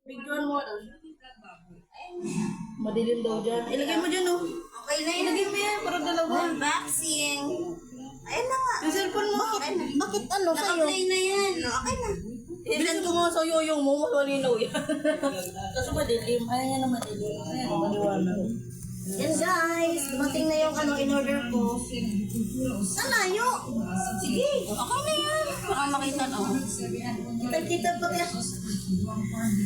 Bigyan mo daw. Madilim daw dyan. Ilagay mo dyan, oh. Okay na yun. Ilagay mo yan para dalawa. Unboxing. Ayun na nga. Yung cellphone mo. Bakit ano sa'yo? Naka-play na yan. Okay na. Bilan ko nga sa yoyong mo, malinaw yan. Kasi madilim. Ayaw niya na madilim. Ayaw maliwanag. Yan guys. Dumating na yung in-order ko. Sanayo. Sige. Okay na yan. Baka makita na. Kita pa kaya.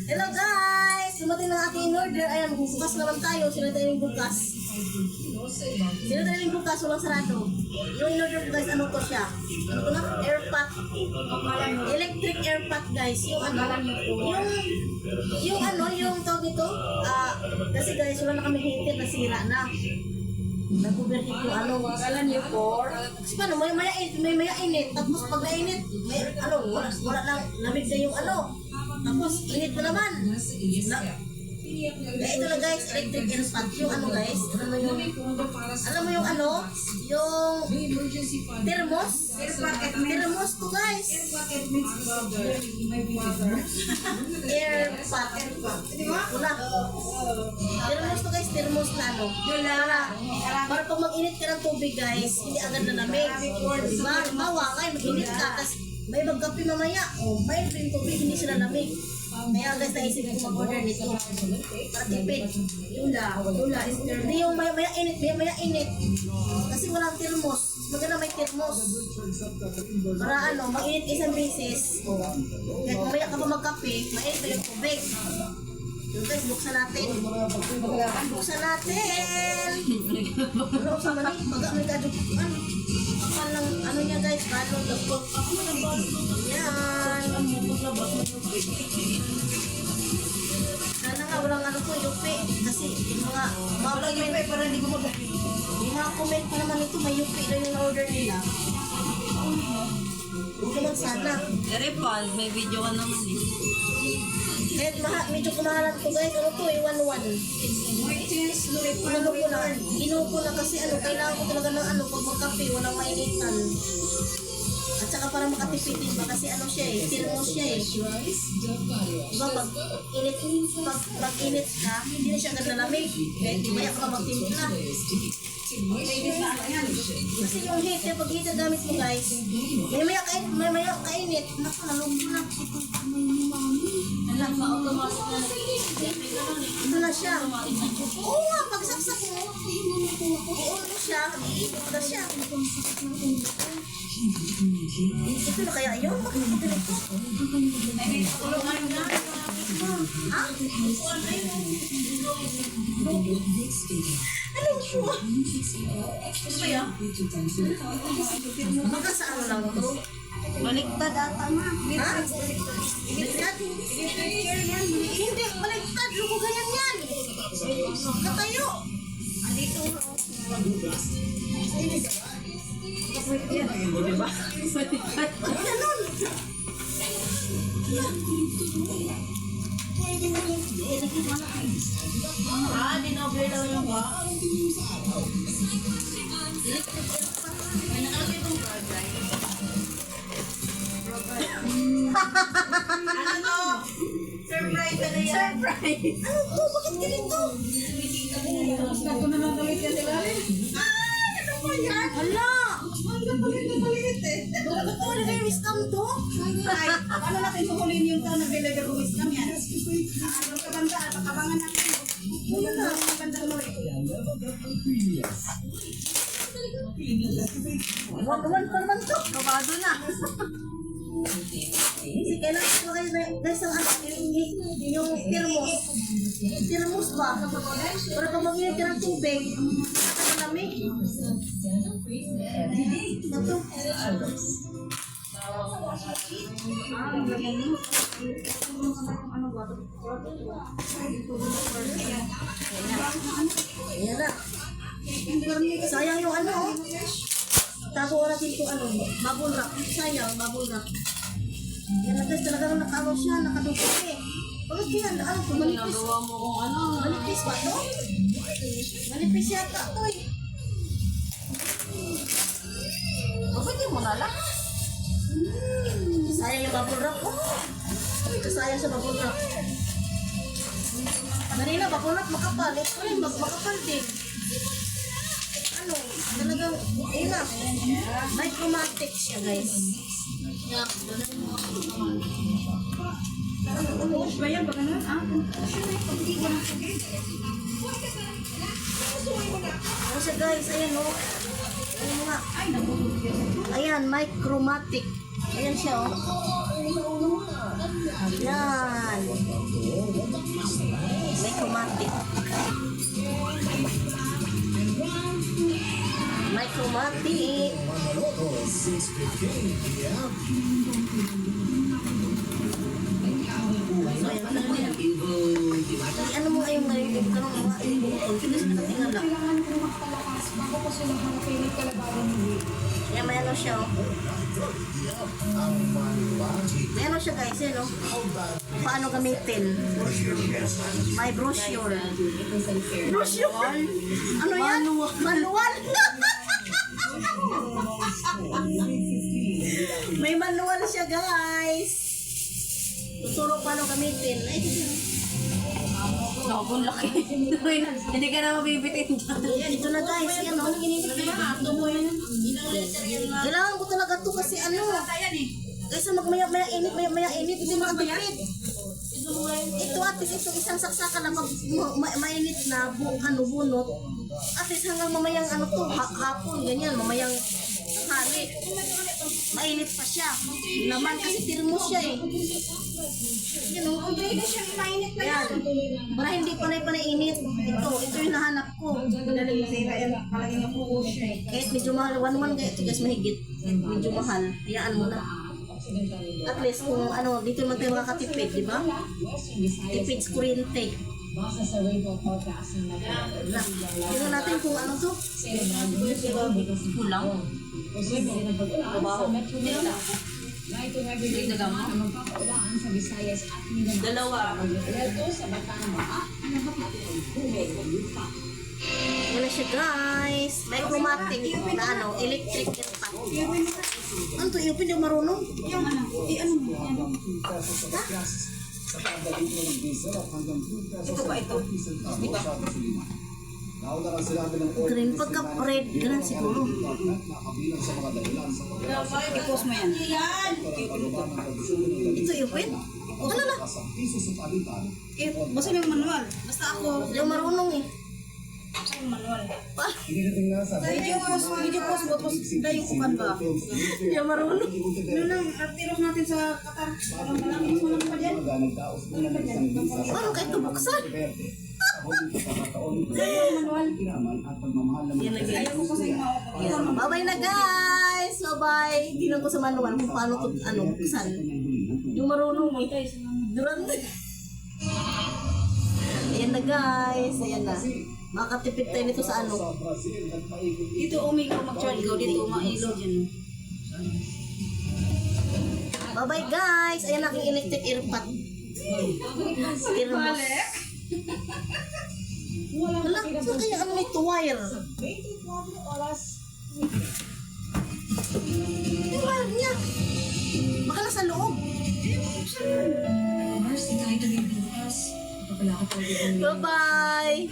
Hello guys. Dumating na aking in-order. Ayan, bukas naman tayo. Sila tayo yung bukas. Sila tayo yung bukas. Walang sarado. Yung in-order ko guys, ano to siya? Ano to na? Airpot. Electric airpot guys. Yung tawag ito. Kasi guys, wala na kami heater. Nasira na. Nag-overheat yung Kala niyo for? Kasi paano, may maya init. Tapos pag nainit, wala lang, lamig na yung Tapos, init mo naman. Ito na guys, electric airpot. Yung guys, alam mo yung thermos? Thermos to guys. Airpot. Wala. Thermos to guys, thermos na para pag mag-init ka ng tubig guys, hindi agad na lamig. Diba? Mawangay, mag-init ka, tapos may magkape mamaya. May yung tubig, hindi sila lamig. Kaya guys, naisip ko mag-order nito. Para tipid. Tula, hindi yung maya init. Kasi walang thermos. Maganda may thermos. Para mag-init isang beses. Kahit mamaya ka pa magkape, mainit pa yung tubig. So guys, buksan natin. Buksan natin! Buksan mo ni, baga may kadukuan. Kapal lang, niya guys, balon. Yan. Sana nga, walang yupi. Kasi yung mga comment, para hindi ko yung mga comment pa naman ito, may yupi na yung order nila. Huwag naman sana. Dari pa, may video ka naman eh. Kahit medyo kumahalan ko guys, 1-1. Ginuho ko na kasi kailangan ko talaga ng pag magkape, walang mainitan. At saka para makatipid ba kasi siya thermos siya eh. Diba pag init ka, hindi na siya agad nalamig. Kahit maya ka magtimpla. Kasi yung heater, pag heater gamit mo guys, may maya kainit. Naku, nalunggo na. Alam ka, automatic na Ito na siya. Oo nga, pagsaksak mo. Iulo siya. Iikot na siya. Ito na kaya yun? Bakit ito na ito? Ha? Anong siya? Ano ba yan? Baka sa lang ito? baliktad ata ma. Ha? Baliktad? Hindi, baliktad. Lugo ganyan yan. Katayo. Andito. Diba? Ganun. Dinoble daw yung ba? May nakalagay itong bagay. Surprise na yan. Surprise! Ano to? Bakit ganito? Ako na nagalit yan nila. Ano ba yan? Hala! Nagalit eh. Ano to? Nag-wisdom to? Ay, paano natin sukulin yung tao nag-deliver wisdom yan? Ano kabandaan? Pakabangan natin. Ano na? Kabandaan mo ito. One pa naman to. Kabado na. Kasi kailangan ko kayo guys yung thermos. Thermos ba? Para pag mag-init ka ng tubig, nakalamig. Ito. Ayan na. Sayang yung tago natin itong bubble wrap. Sayang, bubble wrap. Yan na guys, talagang siya, nakadugo eh. Bakit kaya, manipis? Nagawa mo kung Manipis ba to? Manipis yata to eh. Bakit mo na lang? Sayang yung bubble wrap. Sayang sa bubble wrap. Kanina, bakunat, makapal. Ito rin, makapal din. Ano, talagang, ayun na. May chromatic siya, guys. Ba yan? Baka na? Ano siya, guys? Ayan, oh. Ayan nga. Ayan, may chromatic. Ayan siya, oh. Ayan. May chromatic. May chromatic. Ano mo ayong ngayon? Kanong mga confidence na tingala. Kaya may ano siya, oh. May ano siya, guys, eh, no? Paano gamitin? May brochure. Brochure? Ano yan? Manual. May manual siya, guys. Tuturo paano gamitin. Ay, Nakakong laki. Hindi ka na mabibitin dyan. ito na, guys. Yan, oh. Kailangan ko talaga to kasi ano. Kasi magmaya-maya init, maya-maya init, hindi makatipid. Ito at least ito isang saksakan na mainit na bunot. At least hanggang mamayang ano to, hapon, ganyan, mamayang hali. Mainit pa siya. Naman kasi tirmos siya eh. Yan o. Yan. Para hindi panay-panay init. Ito yung nahanap ko. Kahit medyo mahal, 1-1 guys, guys mahigit. Kahit medyo mahal, hayaan mo na. At least kung ano, dito naman tayo makakatipid, di ba? Tipid sa kuryente. Tingnan natin kung ano to. Kulang. Dalawa. Yan na siya, guys. May chromatic na ano, electric yan pa. Ano to? Yung pinag marunong? Yung ano? Ano mo? Ito ba ito? Di ba? Green. Pagka red, ganun siguro. I-post mo yan. Ito yung pin? Ano na? Basta yung manual. Basta ako. Yung marunong eh. Basta yung manual. Pa? Video post mo. Tapos dayo ko kan ba? Yung marunong. Ano lang, tiros natin sa Qatar. Walang malangis mo lang pa dyan. Paano kayo ito buksan? Manual. Yan na, guys. Ayaw ko kasi Yan. Bye-bye na, guys. Bye-bye. Tingnan ko sa manual kung paano ito buksan. Yung marunong mo. Durante. Ayan na, guys. Ayan na. Makakatipid tayo nito sa ano. dito umigaw mag-charge ko. Dito umailo dyan. Bye-bye, guys. Ayan na aking electric earpod. Thermos. Wala, saan kaya ano nito wire? Yung wire niya. Baka nasa loob. Bye-bye.